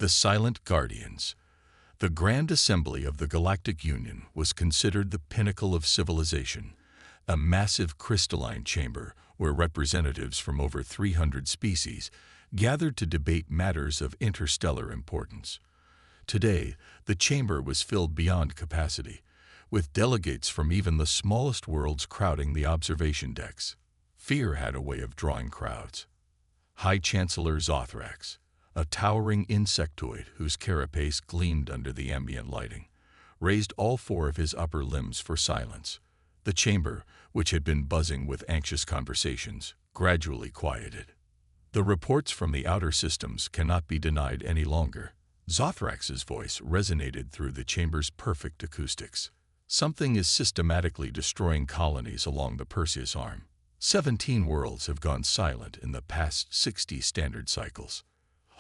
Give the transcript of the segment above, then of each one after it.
The Silent Guardians. The Grand Assembly of the Galactic Union was considered the pinnacle of civilization, a massive crystalline chamber where representatives from over 300 species gathered to debate matters of interstellar importance. Today, the chamber was filled beyond capacity, with delegates from even the smallest worlds crowding the observation decks. Fear had a way of drawing crowds. High Chancellor Zothrax, a towering insectoid whose carapace gleamed under the ambient lighting, raised all four of his upper limbs for silence. The chamber, which had been buzzing with anxious conversations, gradually quieted. The reports from the outer systems cannot be denied any longer. Zothrax's voice resonated through the chamber's perfect acoustics. Something is systematically destroying colonies along the Perseus Arm. 17 worlds have gone silent in the past 60 standard cycles.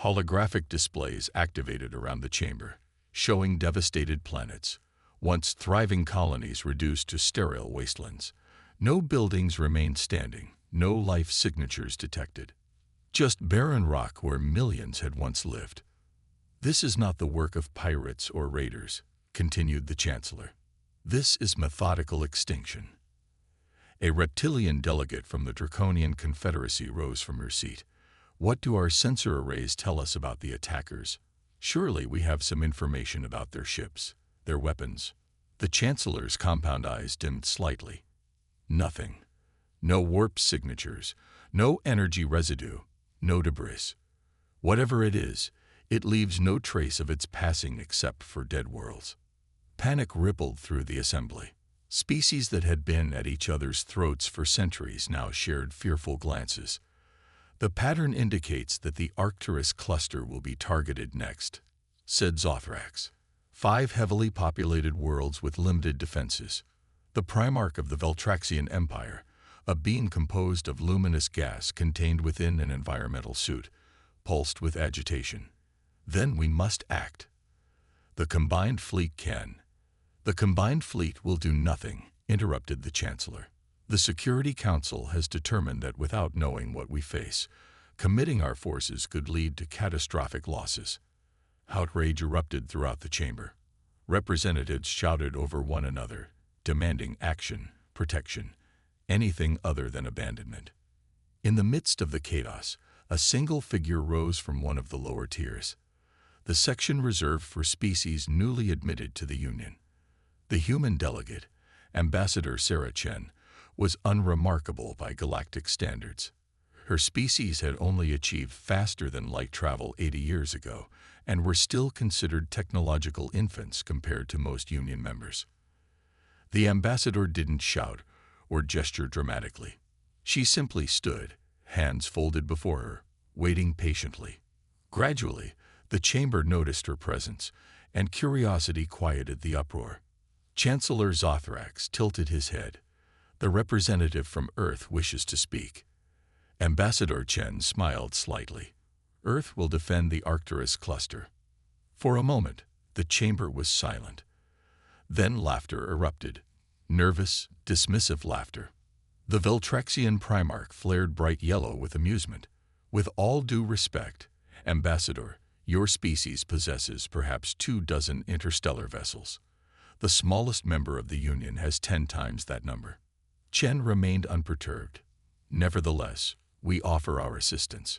Holographic displays activated around the chamber, showing devastated planets, once thriving colonies reduced to sterile wastelands. No buildings remained standing, no life signatures detected. Just barren rock where millions had once lived. "This is not the work of pirates or raiders," continued the Chancellor. "This is methodical extinction." A reptilian delegate from the Draconian Confederacy rose from her seat. "What do our sensor arrays tell us about the attackers? Surely we have some information about their ships, their weapons." The Chancellor's compound eyes dimmed slightly. "Nothing. No warp signatures, no energy residue, no debris. Whatever it is, it leaves no trace of its passing except for dead worlds." Panic rippled through the assembly. Species that had been at each other's throats for centuries now shared fearful glances. "The pattern indicates that the Arcturus cluster will be targeted next," said Zothrax. 5 heavily populated worlds with limited defenses. The Primarch of the Veltraxian Empire, a being composed of luminous gas contained within an environmental suit, pulsed with agitation. "Then we must act. The combined fleet can." "The combined fleet will do nothing," interrupted the Chancellor. "The Security Council has determined that without knowing what we face, committing our forces could lead to catastrophic losses." Outrage erupted throughout the chamber. Representatives shouted over one another, demanding action, protection, anything other than abandonment. In the midst of the chaos, a single figure rose from one of the lower tiers. The section reserved for species newly admitted to the Union. The human delegate, Ambassador Sarah Chen, was unremarkable by galactic standards. Her species had only achieved faster-than-light travel 80 years ago and were still considered technological infants compared to most Union members. The ambassador didn't shout or gesture dramatically. She simply stood, hands folded before her, waiting patiently. Gradually, the chamber noticed her presence, and curiosity quieted the uproar. Chancellor Zothrax tilted his head. "The representative from Earth wishes to speak." Ambassador Chen smiled slightly. "Earth will defend the Arcturus cluster." For a moment, the chamber was silent. Then laughter erupted. Nervous, dismissive laughter. The Veltraxian Primarch flared bright yellow with amusement. "With all due respect, Ambassador, your species possesses perhaps 24 interstellar vessels. The smallest member of the Union has 10 times that number." Chen remained unperturbed. "Nevertheless, we offer our assistance."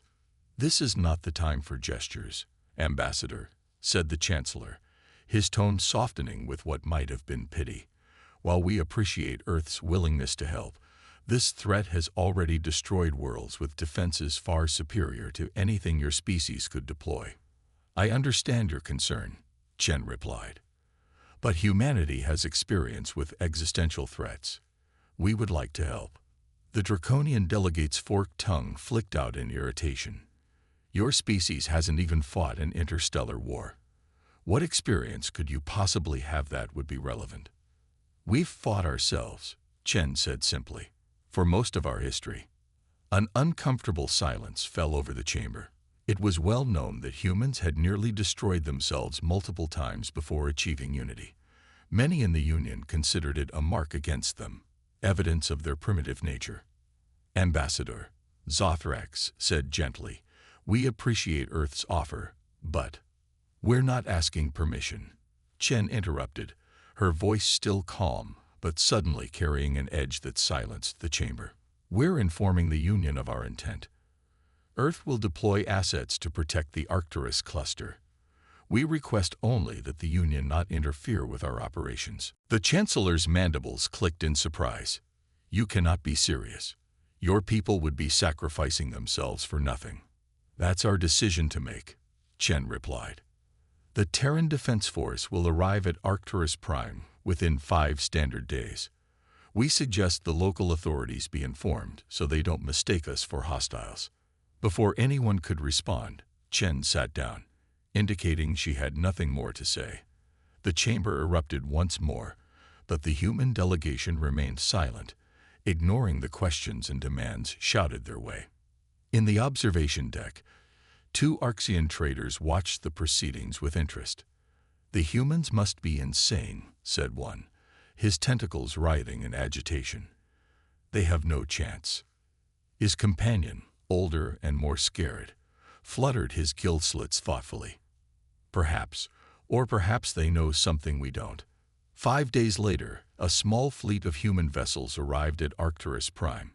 "This is not the time for gestures, Ambassador," said the Chancellor, his tone softening with what might have been pity. "While we appreciate Earth's willingness to help, this threat has already destroyed worlds with defenses far superior to anything your species could deploy." "I understand your concern," Chen replied. "But humanity has experience with existential threats. We would like to help." The Draconian delegate's forked tongue flicked out in irritation. "Your species hasn't even fought an interstellar war. What experience could you possibly have that would be relevant?" "We've fought ourselves," Chen said simply, "for most of our history." An uncomfortable silence fell over the chamber. It was well known that humans had nearly destroyed themselves multiple times before achieving unity. Many in the Union considered it a mark against them, evidence of their primitive nature. "Ambassador," Zothrax said gently, "we appreciate Earth's offer, but..." "We're not asking permission," Chen interrupted, her voice still calm, but suddenly carrying an edge that silenced the chamber. "We're informing the Union of our intent. Earth will deploy assets to protect the Arcturus cluster. We request only that the Union not interfere with our operations." The Chancellor's mandibles clicked in surprise. "You cannot be serious. Your people would be sacrificing themselves for nothing." "That's our decision to make," Chen replied. "The Terran Defense Force will arrive at Arcturus Prime within 5 standard days. We suggest the local authorities be informed so they don't mistake us for hostiles." Before anyone could respond, Chen sat down, indicating she had nothing more to say. The chamber erupted once more, but the human delegation remained silent, ignoring the questions and demands shouted their way. In the observation deck, 2 Arxian traders watched the proceedings with interest. "The humans must be insane," said one, his tentacles writhing in agitation. "They have no chance." His companion, older and more scared, fluttered his gill slits thoughtfully. "Perhaps, or perhaps they know something we don't." 5 days later, a small fleet of human vessels arrived at Arcturus Prime.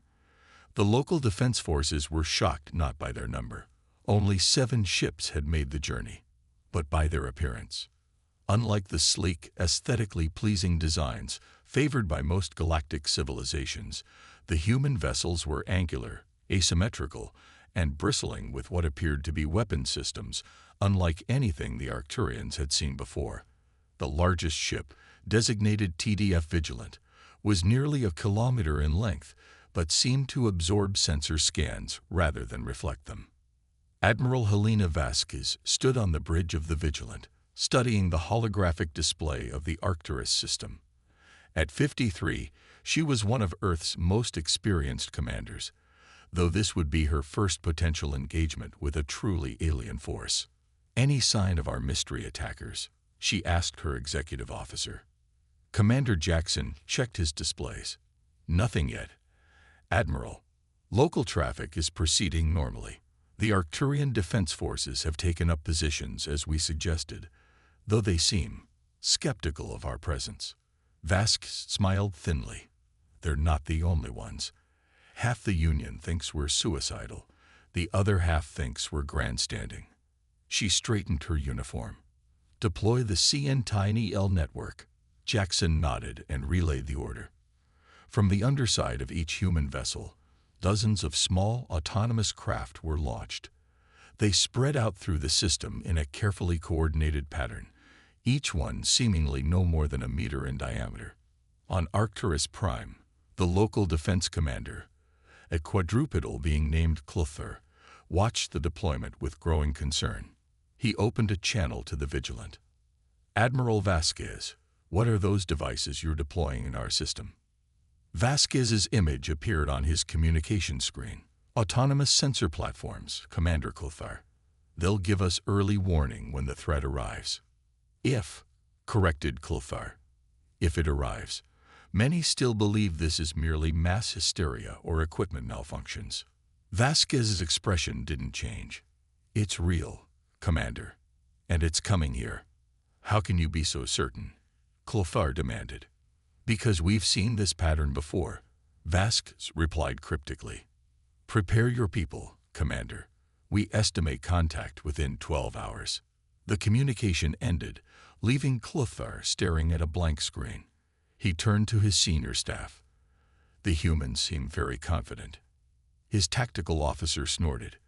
The local defense forces were shocked not by their number. Only 7 ships had made the journey, but by their appearance. Unlike the sleek, aesthetically pleasing designs favored by most galactic civilizations, the human vessels were angular, asymmetrical, and bristling with what appeared to be weapon systems, unlike anything the Arcturians had seen before. The largest ship, designated TDF Vigilant, was nearly a kilometer in length, but seemed to absorb sensor scans rather than reflect them. Admiral Helena Vasquez stood on the bridge of the Vigilant, studying the holographic display of the Arcturus system. At 53, she was one of Earth's most experienced commanders, though this would be her first potential engagement with a truly alien force. "Any sign of our mystery attackers?" she asked her executive officer. Commander Jackson checked his displays. "Nothing yet, Admiral. Local traffic is proceeding normally. The Arcturian Defense Forces have taken up positions as we suggested, though they seem skeptical of our presence." Vasquez smiled thinly. "They're not the only ones. Half the Union thinks we're suicidal. The other half thinks we're grandstanding." She straightened her uniform. "Deploy the CN-Tiny-L network." Jackson nodded and relayed the order. From the underside of each human vessel, dozens of small, autonomous craft were launched. They spread out through the system in a carefully coordinated pattern, each one seemingly no more than a meter in diameter. On Arcturus Prime, the local defense commander, a quadrupedal being named Clothar, watched the deployment with growing concern. He opened a channel to the Vigilant. "Admiral Vasquez, what are those devices you're deploying in our system?" Vasquez's image appeared on his communication screen. "Autonomous sensor platforms, Commander Clothar. They'll give us early warning when the threat arrives." "If," corrected Clothar. "If it arrives. Many still believe this is merely mass hysteria or equipment malfunctions." Vasquez's expression didn't change. "It's real, Commander, and it's coming here." "How can you be so certain?" Clothar demanded. "Because we've seen this pattern before," Vasquez replied cryptically. "Prepare your people, Commander. We estimate contact within 12 hours. The communication ended, leaving Clothar staring at a blank screen. He turned to his senior staff. "The humans seem very confident." His tactical officer snorted.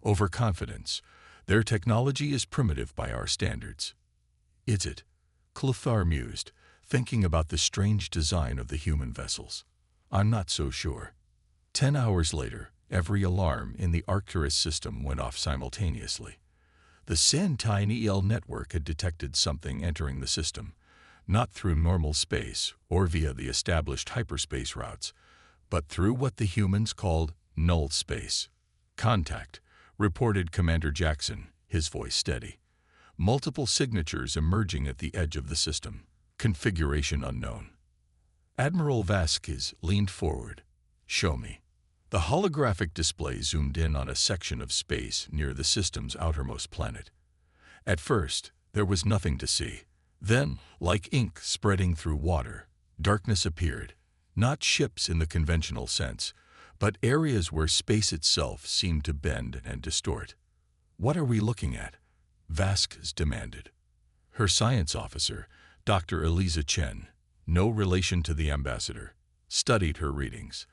"Overconfidence. Their technology is primitive by our standards." "Is it?" Clothar mused, thinking about the strange design of the human vessels. "I'm not so sure." 10 hours later, every alarm in the Arcturus system went off simultaneously. The CN-Tiny-L network had detected something entering the system, not through normal space or via the established hyperspace routes, but through what the humans called null space. "Contact," reported Commander Jackson, his voice steady. "Multiple signatures emerging at the edge of the system. Configuration unknown." Admiral Vasquez leaned forward. "Show me." The holographic display zoomed in on a section of space near the system's outermost planet. At first, There was nothing to see. Then, like ink spreading through water, darkness appeared. Not ships in the conventional sense, but areas where space itself seemed to bend and distort. "What are we looking at?" Vasquez demanded. Her science officer, Dr. Eliza Chen, no relation to the ambassador, studied her readings.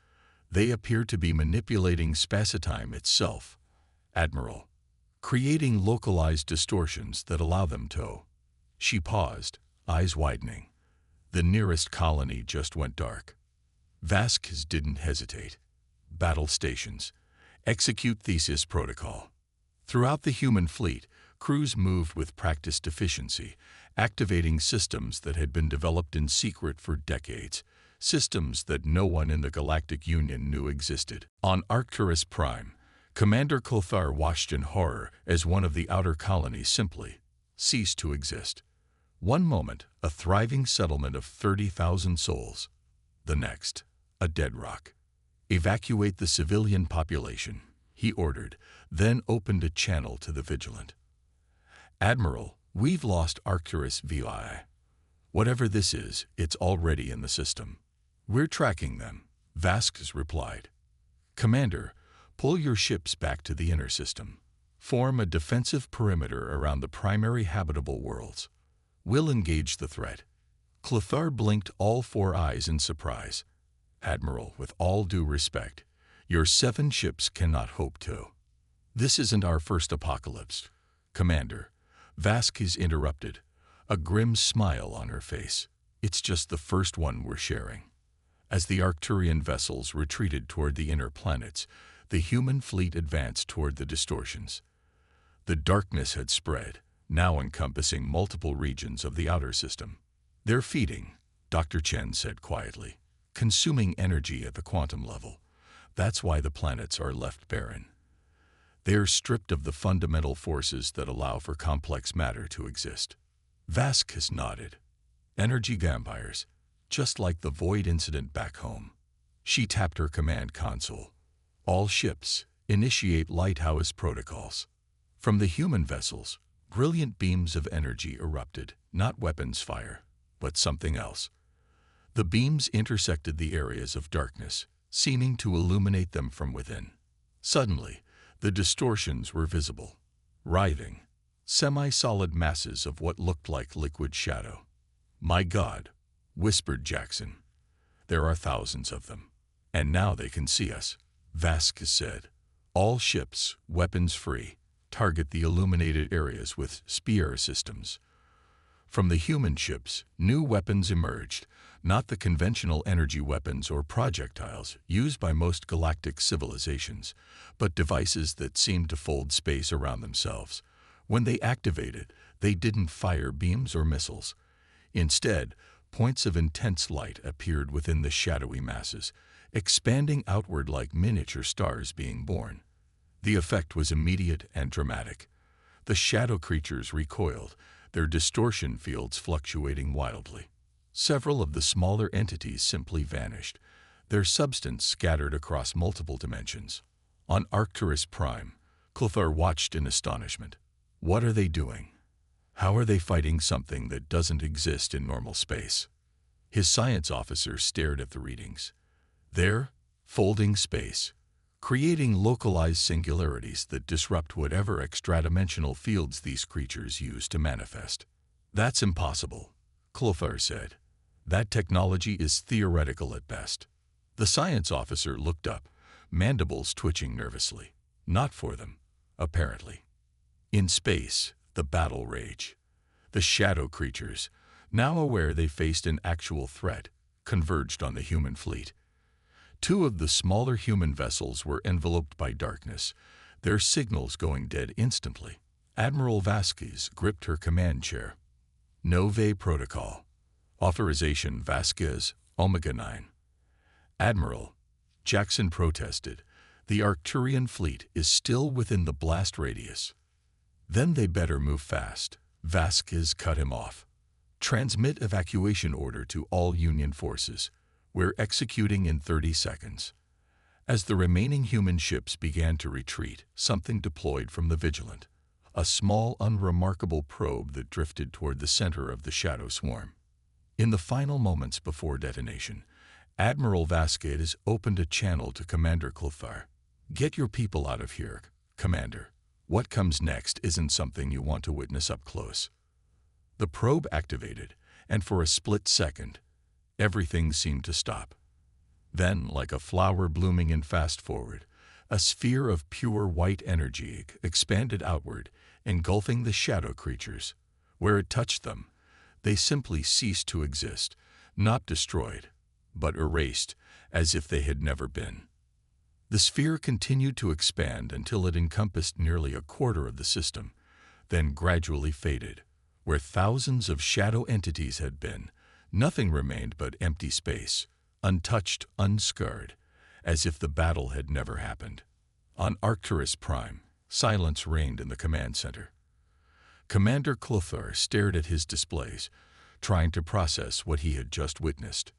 They appeared to be manipulating spacetime itself. "Admiral, creating localized distortions that allow them to." She paused, eyes widening. The nearest colony just went dark. Vasquez didn't hesitate. "Battle stations. Execute thesis protocol." Throughout the human fleet, crews moved with practiced efficiency, activating systems that had been developed in secret for decades, systems that no one in the Galactic Union knew existed. On Arcturus Prime, Commander Clothar watched in horror as one of the outer colonies simply ceased to exist. One moment, a thriving settlement of 30,000 souls. The next, a dead rock. "Evacuate the civilian population," he ordered, then opened a channel to the vigilant. "Admiral, we've lost Arcturus VI. Whatever this is, it's already in the system." "We're tracking them," Vasquez replied. "Commander, pull your ships back to the inner system. Form a defensive perimeter around the primary habitable worlds. We'll engage the threat." Clothar blinked all four eyes in surprise. "Admiral, with all due respect, your 7 ships cannot hope to." "This isn't our first apocalypse, Commander," Vasquez interrupted, a grim smile on her face. "It's just the first one we're sharing." As the Arcturian vessels retreated toward the inner planets, the human fleet advanced toward the distortions. The darkness had spread, now encompassing multiple regions of the outer system. "They're feeding," Dr. Chen said quietly, "consuming energy at the quantum level. That's why the planets are left barren. They're stripped of the fundamental forces that allow for complex matter to exist." Vasquez nodded. "Energy vampires, just like the Void incident back home." She tapped her command console. "All ships, initiate lighthouse protocols." From the human vessels, brilliant beams of energy erupted, not weapons fire, but something else. The beams intersected the areas of darkness, seeming to illuminate them from within. Suddenly, the distortions were visible, writhing, semi-solid masses of what looked like liquid shadow. "My God," whispered Jackson. "There are thousands of them. And now they can see us," Vasquez said. "All ships, weapons-free, target the illuminated areas with spear systems." From the human ships, new weapons emerged, not the conventional energy weapons or projectiles used by most galactic civilizations, but devices that seemed to fold space around themselves. When they activated, they didn't fire beams or missiles. Instead, points of intense light appeared within the shadowy masses, expanding outward like miniature stars being born. The effect was immediate and dramatic. The shadow creatures recoiled, their distortion fields fluctuating wildly. Several of the smaller entities simply vanished, their substance scattered across multiple dimensions. On Arcturus Prime, Clothar watched in astonishment. What are they doing? How are they fighting something that doesn't exist in normal space? His science officer stared at the readings. They're folding space, creating localized singularities that disrupt whatever extra-dimensional fields these creatures use to manifest. "That's impossible," Clothar said. "That technology is theoretical at best." The science officer looked up, mandibles twitching nervously. Not for them, apparently. In space, the battle raged. The shadow creatures, now aware they faced an actual threat, converged on the human fleet. 2 of the smaller human vessels were enveloped by darkness, their signals going dead instantly. Admiral Vasquez gripped her command chair. "Nove Protocol. Authorization Vasquez, Omega 9. "Admiral," Jackson protested, "the Arcturian fleet is still within the blast radius." "Then they better move fast," Vasquez cut him off. "Transmit evacuation order to all Union forces. We're executing in 30 seconds. As the remaining human ships began to retreat, something deployed from the Vigilant. a small, unremarkable probe that drifted toward the center of the shadow swarm. In the final moments before detonation, Admiral Vasquez opened a channel to Commander Clothar. "Get your people out of here, Commander. What comes next isn't something you want to witness up close." The probe activated, and for a split second, everything seemed to stop. Then, like a flower blooming in fast forward, a sphere of pure white energy expanded outward, engulfing the shadow creatures. Where it touched them, they simply ceased to exist, not destroyed, but erased, as if they had never been. The sphere continued to expand until it encompassed nearly a quarter of the system, then gradually faded. Where thousands of shadow entities had been, nothing remained but empty space, untouched, unscarred, as if the battle had never happened. On Arcturus Prime, silence reigned in the command center. Commander Clothar stared at his displays, trying to process what he had just witnessed.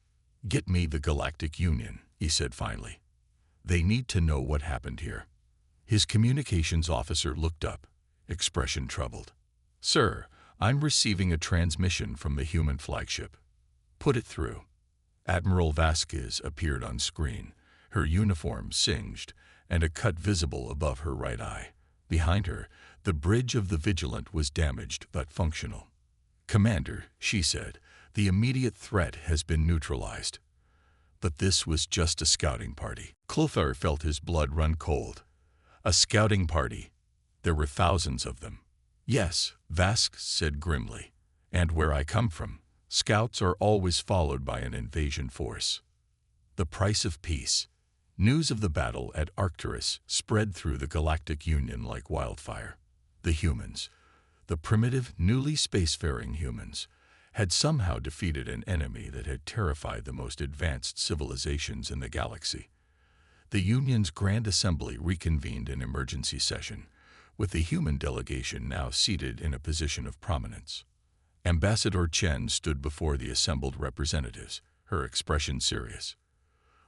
"Get me the Galactic Union," he said finally. "They need to know what happened here." His communications officer looked up, expression troubled. "Sir, I'm receiving a transmission from the human flagship." "Put it through." Admiral Vasquez appeared on screen, her uniform singed, and a cut visible above her right eye. Behind her, the bridge of the Vigilant was damaged but functional. "Commander," she said, "the immediate threat has been neutralized." But this was just a scouting party. Clothar felt his blood run cold. A scouting party. There were thousands of them. "Yes," Vasquez said grimly, "and where I come from, scouts are always followed by an invasion force." The price of peace. News of the battle at Arcturus spread through the Galactic Union like wildfire. The humans, the primitive, newly spacefaring humans, had somehow defeated an enemy that had terrified the most advanced civilizations in the galaxy. The Union's Grand Assembly reconvened in emergency session, with the human delegation now seated in a position of prominence. Ambassador Chen stood before the assembled representatives, her expression serious.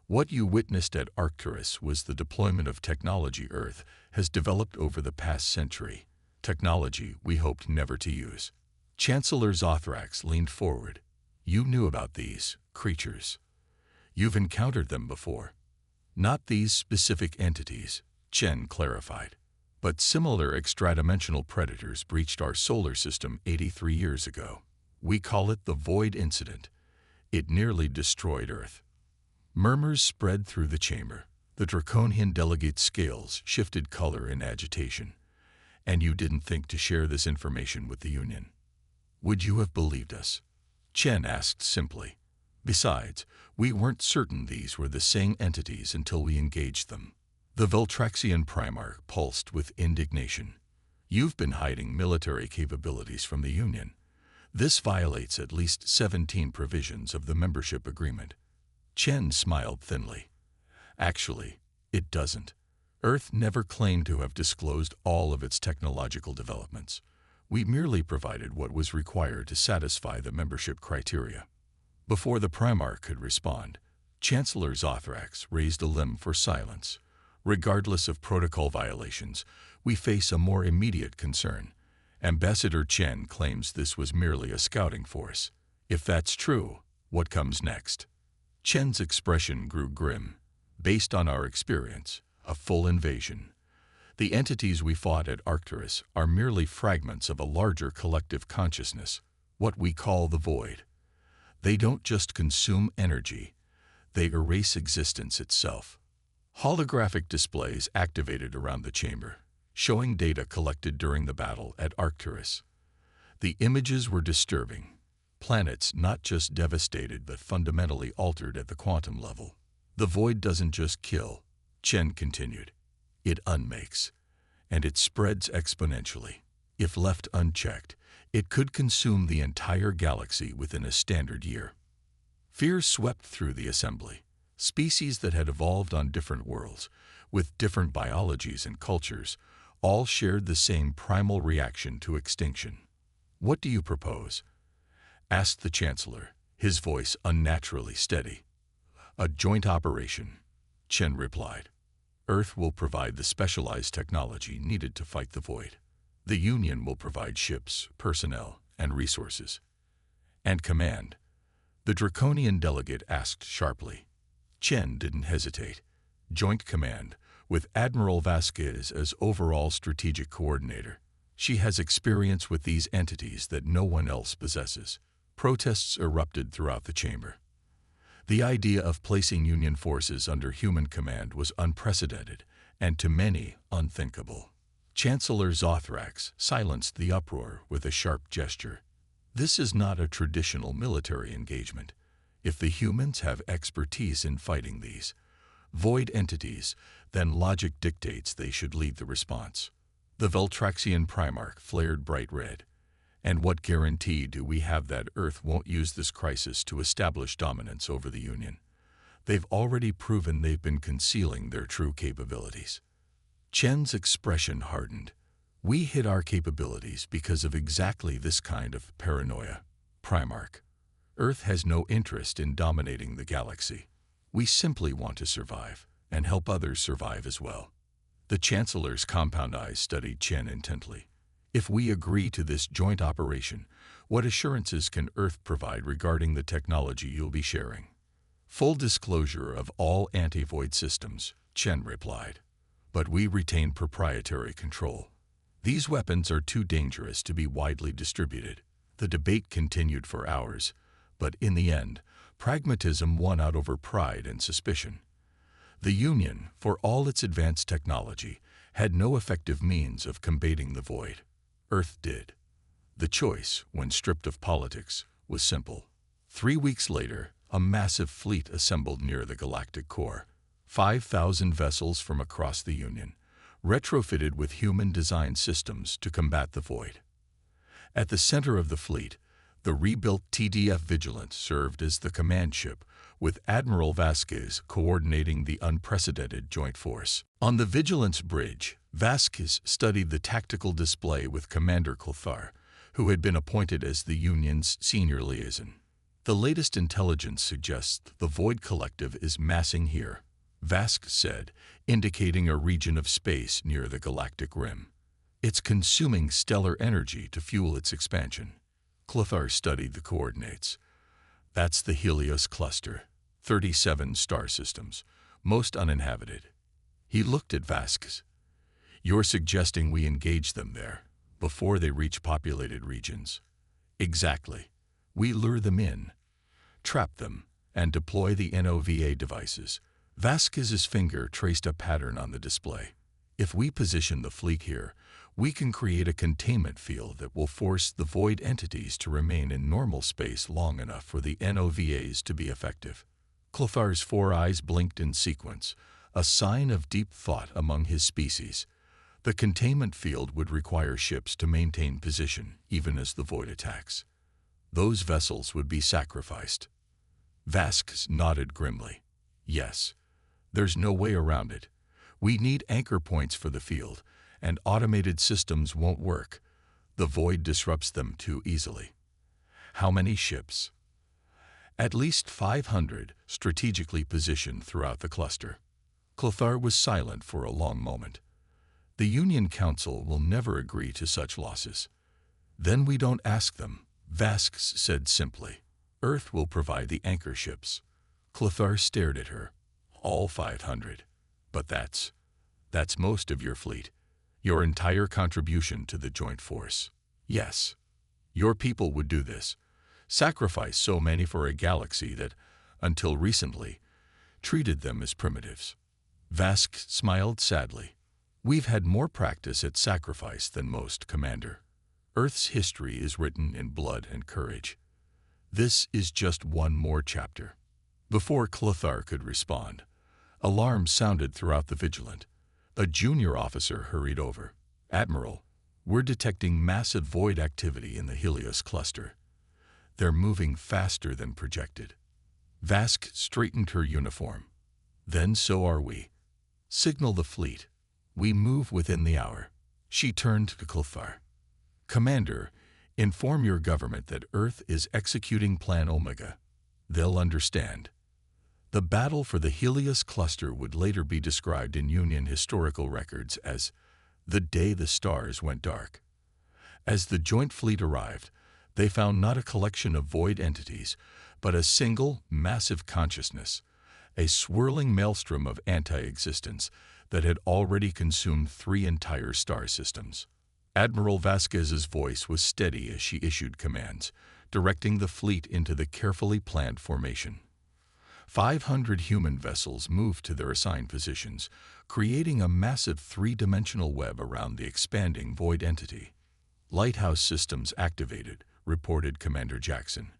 "What you witnessed at Arcturus was the deployment of technology Earth has developed over the past century, technology we hoped never to use." Chancellor Zothrax leaned forward. "You knew about these creatures. You've encountered them before." "Not these specific entities," Chen clarified. "But similar extradimensional predators breached our solar system 83 years ago. We call it the Void Incident. It nearly destroyed Earth." Murmurs spread through the chamber. The draconian delegate's scales shifted color in agitation. "And you didn't think to share this information with the Union? Would you have believed us?" Chen asked simply. "Besides, we weren't certain these were the same entities until we engaged them." The Veltraxian Primarch pulsed with indignation. "You've been hiding military capabilities from the Union. This violates at least 17 provisions of the membership agreement." Chen smiled thinly. "Actually, it doesn't. Earth never claimed to have disclosed all of its technological developments. We merely provided what was required to satisfy the membership criteria." Before the Primarch could respond, Chancellor Zothrax raised a limb for silence. "Regardless of protocol violations, we face a more immediate concern. Ambassador Chen claims this was merely a scouting force. If that's true, what comes next?" Chen's expression grew grim. "Based on our experience, a full invasion. The entities we fought at Arcturus are merely fragments of a larger collective consciousness, what we call the Void. They don't just consume energy, they erase existence itself." Holographic displays activated around the chamber, showing data collected during the battle at Arcturus. The images were disturbing. Planets not just devastated but fundamentally altered at the quantum level. "The Void doesn't just kill," Chen continued. "It unmakes, and it spreads exponentially. If left unchecked, it could consume the entire galaxy within a standard year." Fear swept through the assembly. Species that had evolved on different worlds, with different biologies and cultures, all shared the same primal reaction to extinction. "What do you propose?" asked the Chancellor, his voice unnaturally steady. "A joint operation," Chen replied. "Earth will provide the specialized technology needed to fight the Void. The Union will provide ships, personnel, and resources. And command? The draconian delegate asked sharply. Chen didn't hesitate. Joint command, with Admiral Vasquez as overall strategic coordinator. She has experience with these entities that no one else possesses. Protests erupted throughout the chamber. The idea of placing Union forces under human command was unprecedented and to many unthinkable. Chancellor Zothrax silenced the uproar with a sharp gesture. This is not a traditional military engagement. If the humans have expertise in fighting these void entities, then logic dictates they should lead the response. The Veltraxian Primarch flared bright red. And what guarantee do we have that Earth won't use this crisis to establish dominance over the Union? They've already proven they've been concealing their true capabilities. Chen's expression hardened. We hid our capabilities because of exactly this kind of paranoia. Primarch, Earth has no interest in dominating the galaxy. We simply want to survive, and help others survive as well. The Chancellor's compound eyes studied Chen intently. If we agree to this joint operation, what assurances can Earth provide regarding the technology you'll be sharing? Full disclosure of all anti-void systems, Chen replied. But we retain proprietary control. These weapons are too dangerous to be widely distributed. The debate continued for hours, but in the end, pragmatism won out over pride and suspicion. The Union, for all its advanced technology, had no effective means of combating the void. Earth did. The choice, when stripped of politics, was simple. 3 weeks later, a massive fleet assembled near the galactic core. 5,000 vessels from across the Union, retrofitted with human-designed systems to combat the void. At the center of the fleet, the rebuilt TDF Vigilant served as the command ship, with Admiral Vasquez coordinating the unprecedented joint force. On the Vigilant's bridge, Vasquez studied the tactical display with Commander Clothar, who had been appointed as the Union's senior liaison. The latest intelligence suggests the Void Collective is massing here, Vasquez said, indicating a region of space near the galactic rim. It's consuming stellar energy to fuel its expansion. Clothar studied the coordinates. That's the Helios cluster, 37 star systems, most uninhabited. He looked at Vasquez. You're suggesting we engage them there, before they reach populated regions. Exactly. We lure them in, trap them, and deploy the NOVA devices. Vasquez's finger traced a pattern on the display. If we position the fleet here, we can create a containment field that will force the void entities to remain in normal space long enough for the NOVAs to be effective. Clothar's 4 eyes blinked in sequence, a sign of deep thought among his species. The containment field would require ships to maintain position even as the void attacks. Those vessels would be sacrificed. Vasquez nodded grimly. Yes. There's no way around it. We need anchor points for the field, and automated systems won't work. The void disrupts them too easily. How many ships? At least 500 strategically positioned throughout the cluster. Clothar was silent for a long moment. The Union Council will never agree to such losses. Then we don't ask them, Vasquez said simply. Earth will provide the anchor ships. Clothar stared at her. All 500. But that's most of your fleet. Your entire contribution to the joint force. Yes. Your people would do this. Sacrifice so many for a galaxy that, until recently, treated them as primitives. Vasquez smiled sadly. We've had more practice at sacrifice than most, Commander. Earth's history is written in blood and courage. This is just one more chapter. Before Clothar could respond, alarms sounded throughout the Vigilant. A junior officer hurried over. Admiral, we're detecting massive void activity in the Helios cluster. They're moving faster than projected. Vasquez straightened her uniform. Then so are we. Signal the fleet. We move within the hour. She turned to Clothar. Commander, inform your government that Earth is executing Plan Omega. They'll understand. The battle for the Helios cluster would later be described in Union historical records as the day the stars went dark. As the joint fleet arrived, they found not a collection of void entities, but a single, massive consciousness, a swirling maelstrom of anti-existence that had already consumed 3 entire star systems. Admiral Vasquez's voice was steady as she issued commands, directing the fleet into the carefully planned formation. 500 human vessels moved to their assigned positions, creating a massive 3-dimensional web around the expanding void entity. "Lighthouse systems activated," reported Commander Jackson.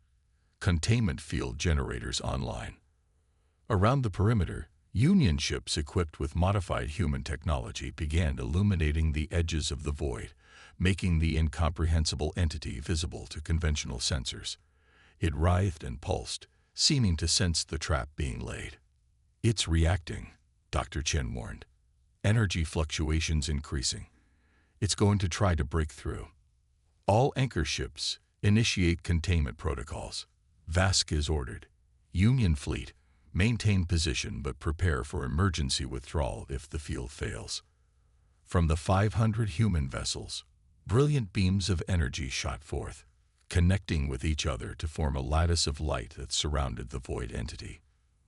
"Containment field generators online." Around the perimeter, Union ships equipped with modified human technology began illuminating the edges of the void, making the incomprehensible entity visible to conventional sensors. It writhed and pulsed, seeming to sense the trap being laid. "It's reacting," Dr. Chen warned. "Energy fluctuations increasing. It's going to try to break through. All anchor ships, initiate containment protocols," Vasquez ordered. "Union fleet, maintain position but prepare for emergency withdrawal if the field fails." From the 500 human vessels, brilliant beams of energy shot forth, connecting with each other to form a lattice of light that surrounded the void entity.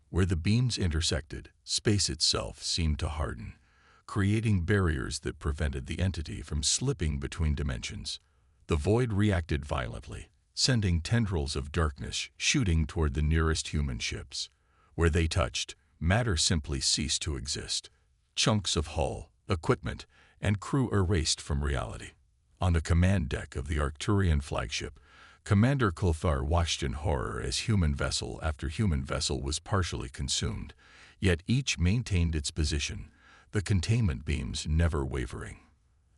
Where the beams intersected, space itself seemed to harden, creating barriers that prevented the entity from slipping between dimensions. The void reacted violently, sending tendrils of darkness shooting toward the nearest human ships. Where they touched, matter simply ceased to exist. Chunks of hull, equipment, and crew erased from reality. On the command deck of the Arcturian flagship, Commander Kulthar watched in horror as human vessel after human vessel was partially consumed, yet each maintained its position, the containment beams never wavering.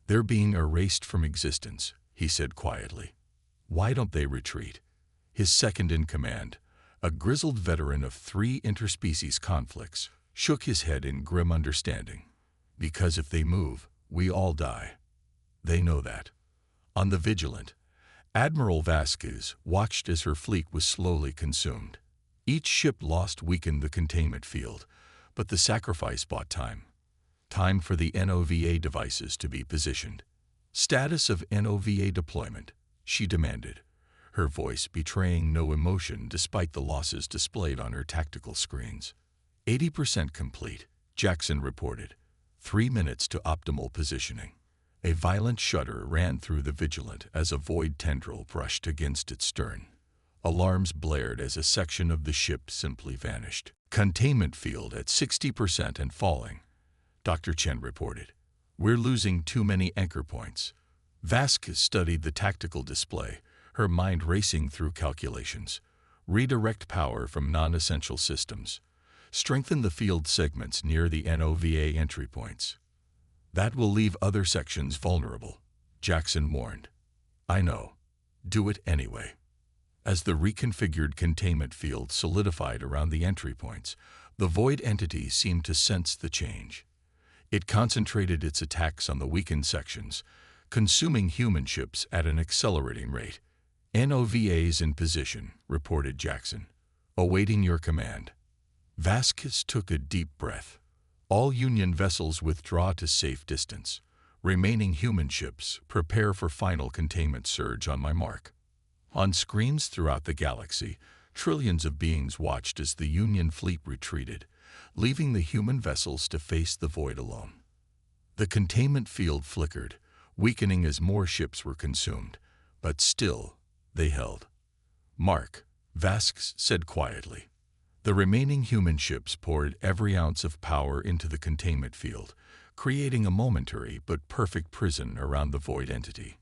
"They're being erased from existence," he said quietly. "Why don't they retreat?" His second-in-command, a grizzled veteran of 3 interspecies conflicts, shook his head in grim understanding. "Because if they move, we all die. They know that." On the Vigilant, Admiral Vasquez watched as her fleet was slowly consumed. Each ship lost weakened the containment field, but the sacrifice bought time. Time for the NOVA devices to be positioned. "Status of NOVA deployment," she demanded, her voice betraying no emotion despite the losses displayed on her tactical screens. 80% complete, Jackson reported. 3 minutes to optimal positioning." A violent shudder ran through the Vigilant as a void tendril brushed against its stern. Alarms blared as a section of the ship simply vanished. "Containment field at 60% and falling," Dr. Chen reported. "We're losing too many anchor points." Vasquez studied the tactical display, her mind racing through calculations. "Redirect power from non-essential systems. Strengthen the field segments near the NOVA entry points. That will leave other sections vulnerable," Jackson warned. "I know. Do it anyway." As the reconfigured containment field solidified around the entry points, the void entity seemed to sense the change. It concentrated its attacks on the weakened sections, consuming human ships at an accelerating rate. "NOVAs in position," reported Jackson. "Awaiting your command." Vasquez took a deep breath. "All Union vessels withdraw to safe distance. Remaining human ships, prepare for final containment surge on my mark." On screens throughout the galaxy, trillions of beings watched as the Union fleet retreated, leaving the human vessels to face the void alone. The containment field flickered, weakening as more ships were consumed, but still, they held. "Mark," Vasquez said quietly. The remaining human ships poured every ounce of power into the containment field, creating a momentary but perfect prison around the void entity.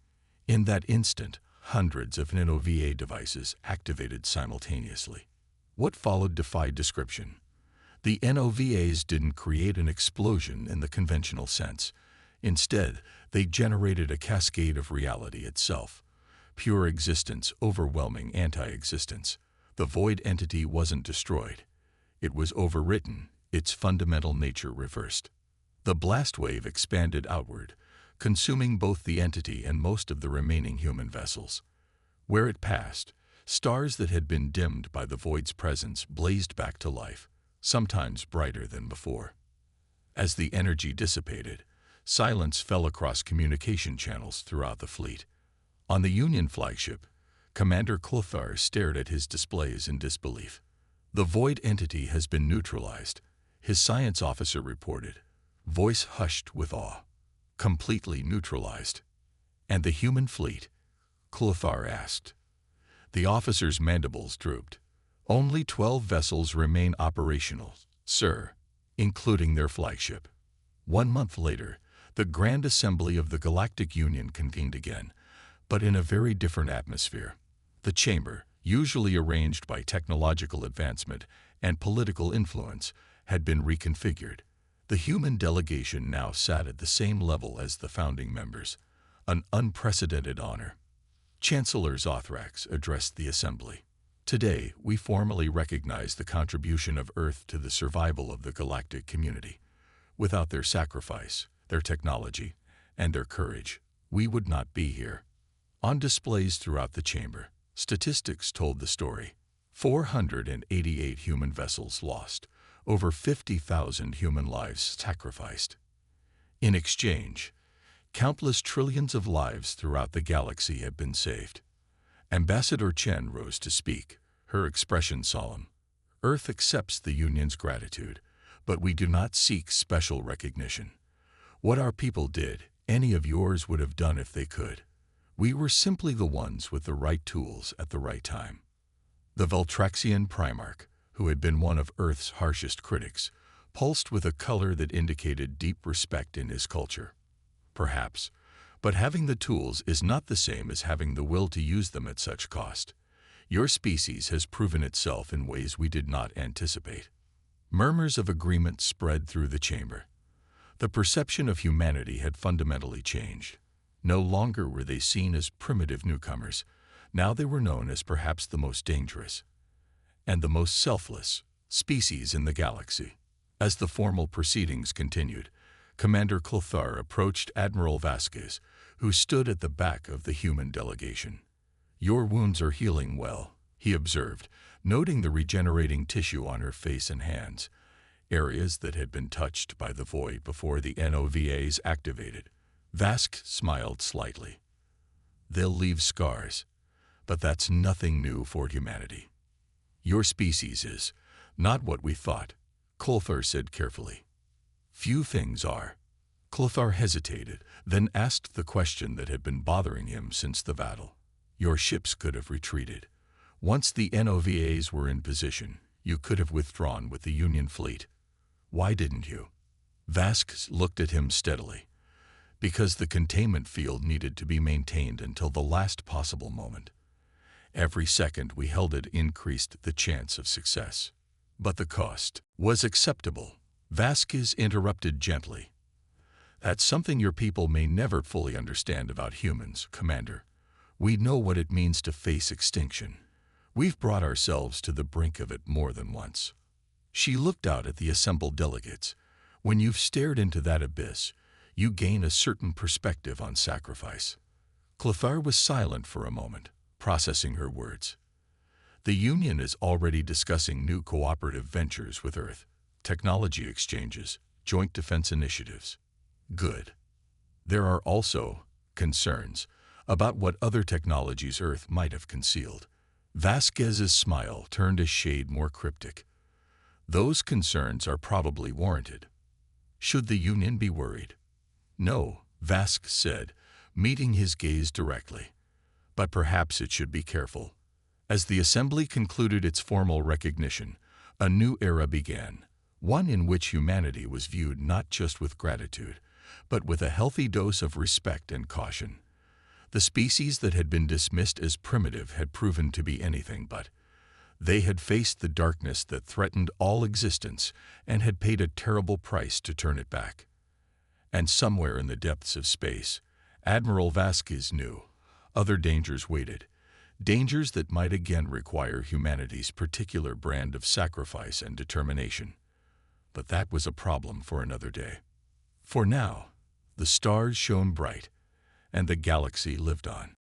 In that instant, hundreds of NOVA devices activated simultaneously. What followed defied description. The NOVAs didn't create an explosion in the conventional sense. Instead, they generated a cascade of reality itself. Pure existence overwhelming anti-existence. The void entity wasn't destroyed. It was overwritten, its fundamental nature reversed. The blast wave expanded outward, consuming both the entity and most of the remaining human vessels. Where it passed, stars that had been dimmed by the void's presence blazed back to life, sometimes brighter than before. As the energy dissipated, silence fell across communication channels throughout the fleet. On the Union flagship, Commander Clothar stared at his displays in disbelief. "The void entity has been neutralized," his science officer reported, voice hushed with awe. "Completely neutralized." "And the human fleet?" Clothar asked. The officer's mandibles drooped. "Only 12 vessels remain operational, sir, including their flagship." 1 month later, the Grand Assembly of the Galactic Union convened again, but in a very different atmosphere. The chamber, usually arranged by technological advancement and political influence, had been reconfigured. The human delegation now sat at the same level as the founding members, an unprecedented honor. Chancellor Zothrax addressed the assembly. "Today, we formally recognize the contribution of Earth to the survival of the galactic community. Without their sacrifice, their technology, and their courage, we would not be here." On displays throughout the chamber, statistics told the story. 488 human vessels lost, over 50,000 human lives sacrificed. In exchange, countless trillions of lives throughout the galaxy have been saved. Ambassador Chen rose to speak, her expression solemn. "Earth accepts the Union's gratitude, but we do not seek special recognition. What our people did, any of yours would have done if they could. We were simply the ones with the right tools at the right time." The Veltraxian Primarch, who had been one of Earth's harshest critics, pulsed with a color that indicated deep respect in his culture. "Perhaps, but having the tools is not the same as having the will to use them at such cost. Your species has proven itself in ways we did not anticipate." Murmurs of agreement spread through the chamber. The perception of humanity had fundamentally changed. No longer were they seen as primitive newcomers. Now they were known as perhaps the most dangerous and the most selfless species in the galaxy. As the formal proceedings continued, Commander Clothar approached Admiral Vasquez, who stood at the back of the human delegation. "Your wounds are healing well," he observed, noting the regenerating tissue on her face and hands, areas that had been touched by the void before the NOVAs activated. Vasquez smiled slightly. "They'll leave scars, but that's nothing new for humanity. Your species is not what we thought," Clothar said carefully. "Few things are." Clothar hesitated, then asked the question that had been bothering him since the battle. "Your ships could have retreated. Once the NOVAs were in position, you could have withdrawn with the Union fleet. Why didn't you?" Vasquez looked at him steadily. "Because the containment field needed to be maintained until the last possible moment. Every second we held it increased the chance of success. But the cost was acceptable." Vasquez interrupted gently. "That's something your people may never fully understand about humans, Commander. We know what it means to face extinction. We've brought ourselves to the brink of it more than once." She looked out at the assembled delegates. "When you've stared into that abyss, you gain a certain perspective on sacrifice." Clothar was silent for a moment, processing her words. "The Union is already discussing new cooperative ventures with Earth, technology exchanges, joint defense initiatives. Good. There are also concerns about what other technologies Earth might have concealed." Vasquez's smile turned a shade more cryptic. "Those concerns are probably warranted. Should the Union be worried?" "No," Vasquez said, meeting his gaze directly. "But perhaps it should be careful." As the assembly concluded its formal recognition, a new era began, one in which humanity was viewed not just with gratitude, but with a healthy dose of respect and caution. The species that had been dismissed as primitive had proven to be anything but. They had faced the darkness that threatened all existence and had paid a terrible price to turn it back. And somewhere in the depths of space, Admiral Vasquez knew, other dangers waited, dangers that might again require humanity's particular brand of sacrifice and determination. But that was a problem for another day. For now, the stars shone bright, and the galaxy lived on.